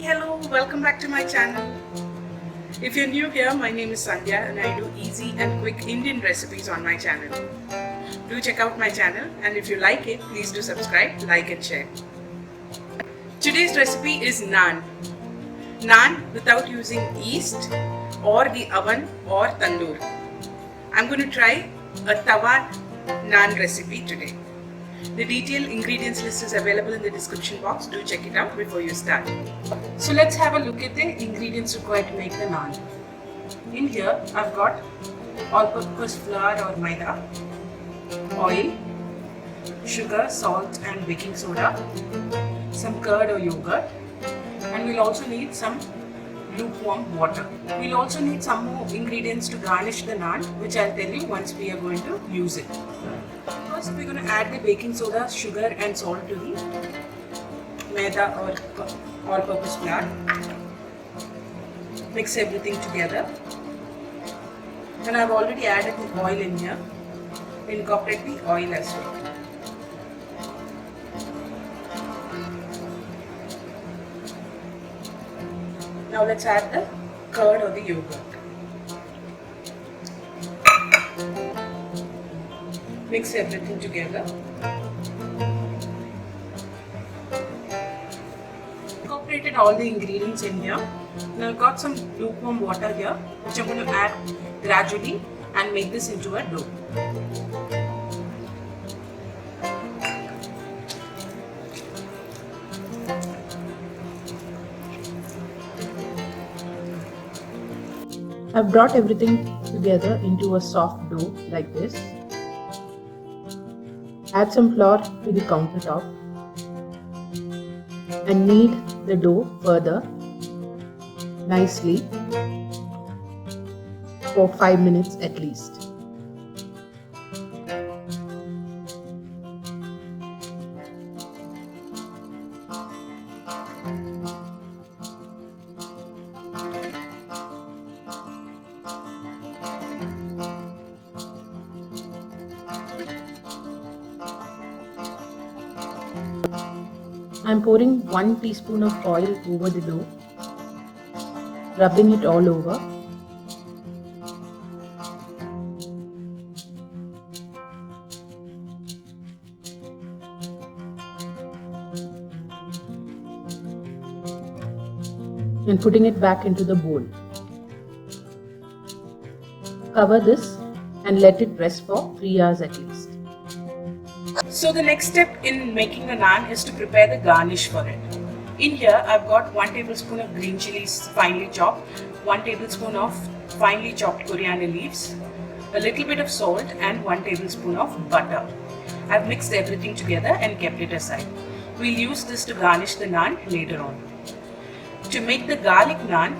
Hello, welcome back to my channel. If you're new here, my name is Sandhya and I do easy and quick Indian recipes on my channel. Do check out my channel, and if you like it, please do subscribe, like and share. Today's recipe is naan. Naan without using yeast or the oven or tandoor. I'm going to try a tawa naan recipe today. The detailed ingredients list is available in the description box. Do check it out before you start. So let's have a look at the ingredients required to make the naan. In here I've got all-purpose flour or Maida, oil, sugar, salt and baking soda, some curd or yogurt, and we'll also need some lukewarm water. We'll also need some more ingredients to garnish the naan, which I'll tell you once we are going to use it. First, we're going to add the baking soda, sugar and salt to the Maida or all-purpose flour. Mix everything together. And I've already added the oil in here. Incorporate the oil as well. Now let's add the curd or the yogurt. Mix everything together. Incorporated all the ingredients in here. Now I've got some lukewarm water here, which I'm going to add gradually and make this into a dough. I've brought everything together into a soft dough like this. Add some flour to the countertop and knead the dough further nicely for 5 minutes at least. I'm pouring 1 teaspoon of oil over the dough, rubbing it all over. And putting it back into the bowl. Cover this and let it rest for 3 hours at least. So the next step in making the naan is to prepare the garnish for it. In here I've got 1 tablespoon of green chilies finely chopped, 1 tablespoon of finely chopped coriander leaves, a little bit of salt and 1 tablespoon of butter. I've mixed everything together and kept it aside. We'll use this to garnish the naan later on. To make the garlic naan,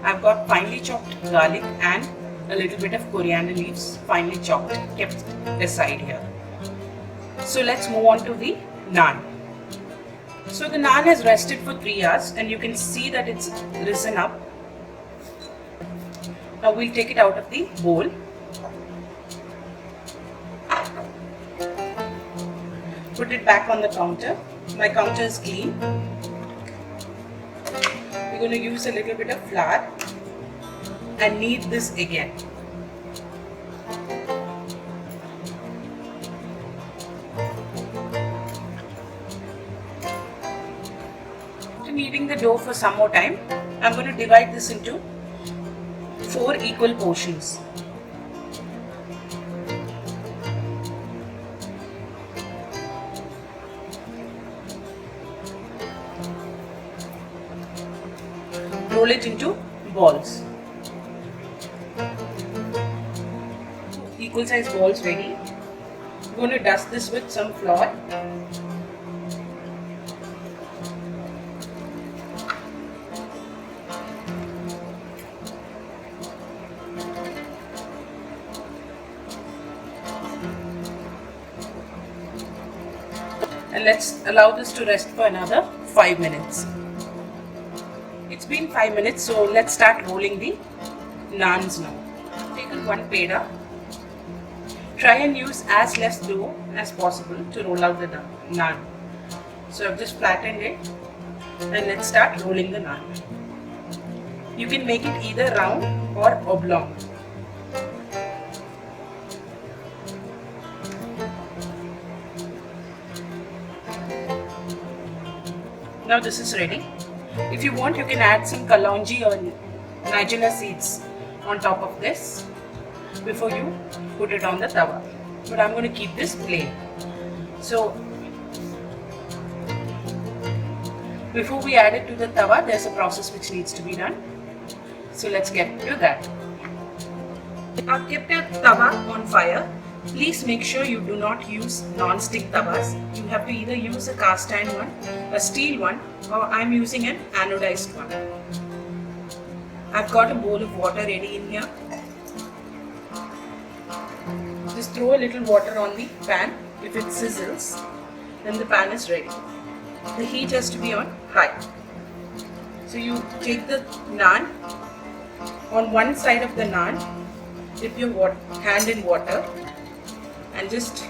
I've got finely chopped garlic and a little bit of coriander leaves finely chopped kept aside here. So let's move on to the naan. So the naan has rested for 3 hours and you can see that it's risen up. Now we'll take it out of the bowl. Put it back on the counter. My counter is clean. We're going to use a little bit of flour and knead this again. Kneading the dough for some more time, I'm going to divide this into 4 equal portions. Roll it into balls. Equal size balls ready. I'm going to dust this with some flour. And let's allow this to rest for another 5 minutes. It's been 5 minutes, so let's start rolling the naans now. Take one peda. Try and use as less dough as possible to roll out the naan. So I've just flattened it And let's start rolling the naan. You can make it either round or oblong. Now this is ready. If you want, you can add some kalonji or nigella seeds on top of this before you put it on the tawa. But I'm going to keep this plain. So before we add it to the tawa, there's a process which needs to be done. So let's get to that. I've kept a tawa on fire. Please make sure you do not use non-stick tawas. You have to either use a cast iron one, a steel one, or I'm using an anodized one. I've got a bowl of water ready in here. Just throw a little water on the pan. If it sizzles, then the pan is ready. The heat has to be on high. So you take the naan. On one side of the naan, dip your hand in water and just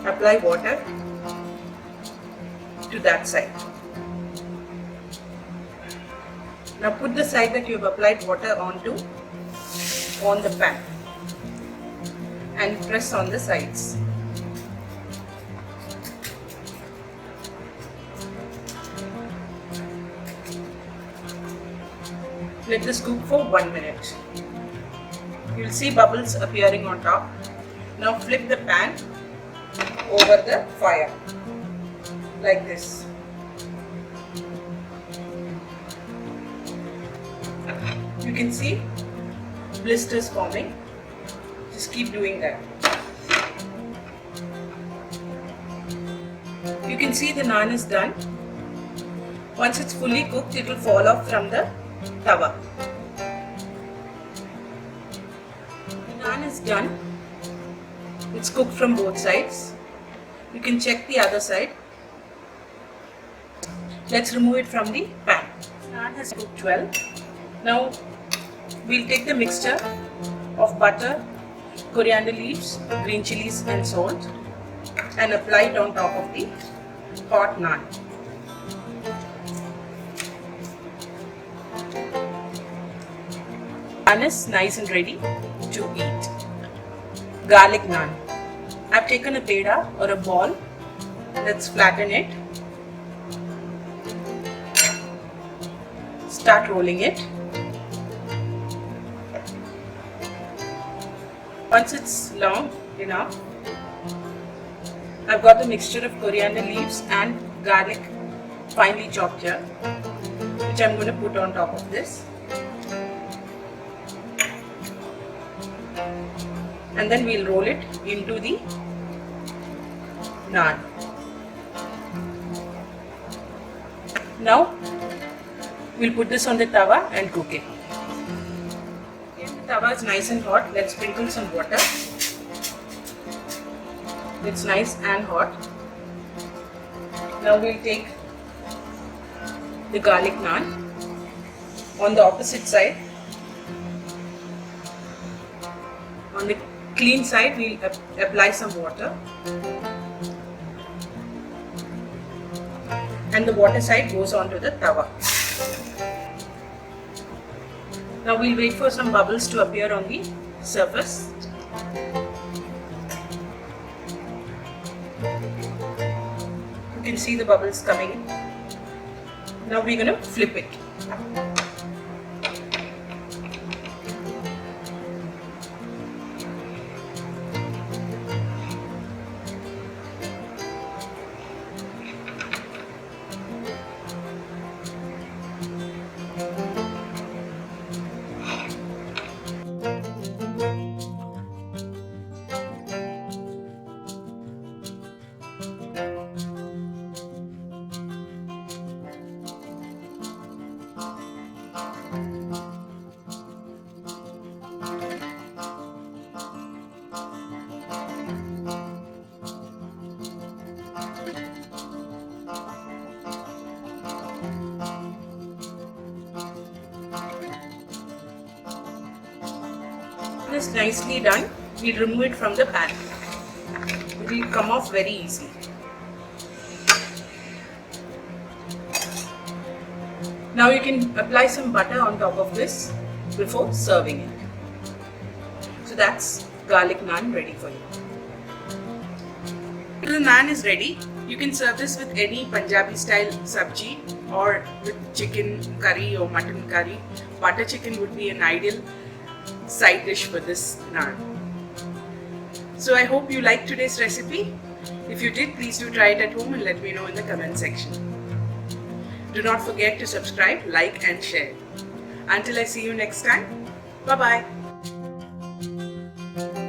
apply water to that side. Now put the side that you have applied water on the pan and press on the sides. Let this cook for 1 minute. You will see bubbles appearing on top. Now flip the pan over the fire like this. You can see blisters forming. Just keep doing that. You can see the naan is done. Once it's fully cooked, it will fall off from the tawa. The naan is done. It's cooked from both sides. You can check the other side. Let's remove it from the pan. Naan has cooked well. Now we'll take the mixture of butter, coriander leaves, green chilies and salt and apply it on top of the hot naan. Naan is nice and ready to eat. Garlic naan. I've taken a peda or a ball. Let's flatten it. Start rolling it. Once it's long enough, I've got the mixture of coriander leaves and garlic finely chopped here, which I'm going to put on top of this. And then we'll roll it into the naan. Now we'll put this on the tawa and cook it. When the tawa is nice and hot, let's sprinkle some water. It's nice and hot. Now we'll take the garlic naan on the opposite side. On the clean side, we'll apply some water. And the water side goes onto the tawa. Now we'll wait for some bubbles to appear on the surface. You can see the bubbles coming in. Now we're going to flip it. This is nicely done. We'll remove it from the pan. It will come off very easily. Now you can apply some butter on top of this before serving it. So that's garlic naan ready for you. The naan is ready. You can serve this with any Punjabi style sabji or with chicken curry or mutton curry. Butter chicken would be an ideal side dish for this naan. So I hope you liked today's recipe. If you did, please do try it at home and let me know in the comment section. Do not forget to subscribe, like and share. Until I see you next time, bye bye.